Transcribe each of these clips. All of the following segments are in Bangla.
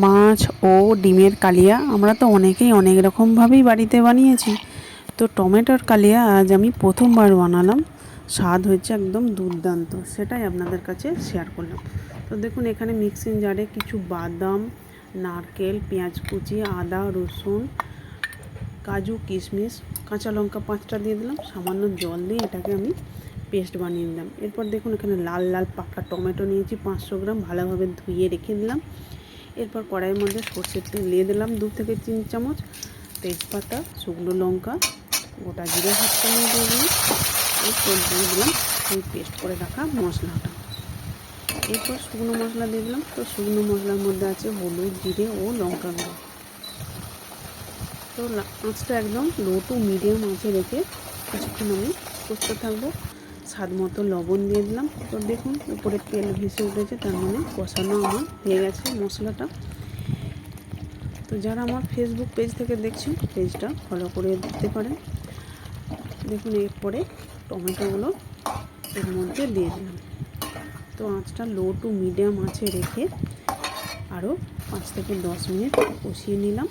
মাছ ও ডিমের কালিয়া আমরা তো অনেকেই অনেক রকমভাবেই বাড়িতে বানিয়েছি। তো টমেটোর কালিয়া আজ আমি প্রথমবার বানালাম। স্বাদ হয়েছে একদম দুর্দান্ত, সেটাই আপনাদের কাছে শেয়ার করলাম। তো দেখুন এখানে মিক্সিং জারে কিছু বাদাম, নারকেল, পেঁয়াজ কুচি, আদা, রসুন, কাজু, কিশমিশ, কাঁচা লঙ্কা 5টা দিয়ে দিলাম। সামান্য জল দিয়ে এটাকে আমি পেস্ট বানিয়ে নিলাম। এরপর দেখুন এখানে লাল লাল পাকা টমেটো নিয়েছি 500 গ্রাম, ভালোভাবে ধুয়ে রেখে দিলাম। এরপর কড়াইয়ের মধ্যে সর্ষের তেল দিয়ে দিলাম 2 থেকে 3 চামচ, তেজপাতা, শুকনো লঙ্কা, গোটা জিরে হাফ চামচ দিয়ে দিলাম। এরপর দিয়ে দিলাম ওই পেস্ট করে রাখা মশলাটা। এরপর শুকনো মশলা দিয়ে দিলাম। তো শুকনো মশলার মধ্যে আছে হলুদ, জিরে ও লঙ্কা গুঁড়ো। তো আঁচটা একদম লো টু মিডিয়াম আঁচে রেখে কিছুক্ষণ আমি কষতে থাকবো। স্বাদ মতো লবণ দিয়ে দিলাম। তো দেখুন উপরে তেল ভেসে উঠেছে, তার মানে কষানো আমার হয়ে গেছে মশলাটা। তো যারা আমার ফেসবুক পেজ থেকে দেখছেন পেজটা ফলো করে দিতে পারেন। দেখুন এরপরে টমেটোগুলো এর মধ্যে দিয়ে দিলাম। তো আঁচটা লো টু মিডিয়াম আঁচে রেখে আরও 5 থেকে 10 মিনিট কষিয়ে নিলাম।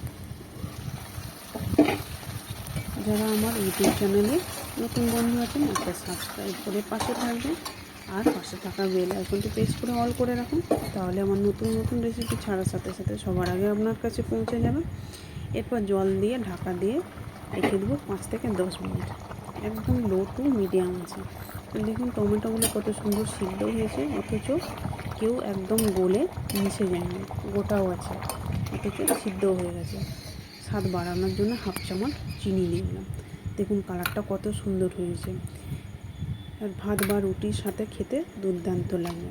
যারা আমার ইউটিউব চ্যানেলে নতুন বন্ধু আছেন একটা সাবস্ক্রাইব করে পাশে থাকবেন, আর পাশে থাকা বেল আইকনটি প্রেস করে অল করে রাখুন, তাহলে আমার নতুন নতুন রেসিপি ছাড়ার সাথে সাথে সবার আগে আপনার কাছে পৌঁছে যাবে। এরপর জল দিয়ে ঢাকা দিয়ে রেখে দেবো 5 থেকে 10 মিনিট, একদম লো টু মিডিয়াম আছে। তো দেখুন টমেটোগুলো কত সুন্দর সিদ্ধ হয়েছে, অথচ কেউ একদম গলে মিশে যায়নি, গোটাও আছে, অথচ সিদ্ধও হয়ে গেছে। স্বাদ বাড়ানোর জন্য হাফ চামচ চিনি দিয়ে দিলাম। দেখুন কালারটা কত সুন্দর হয়েছে, আর ভাত বা রুটির সাথে খেতে দুর্দান্ত লাগে।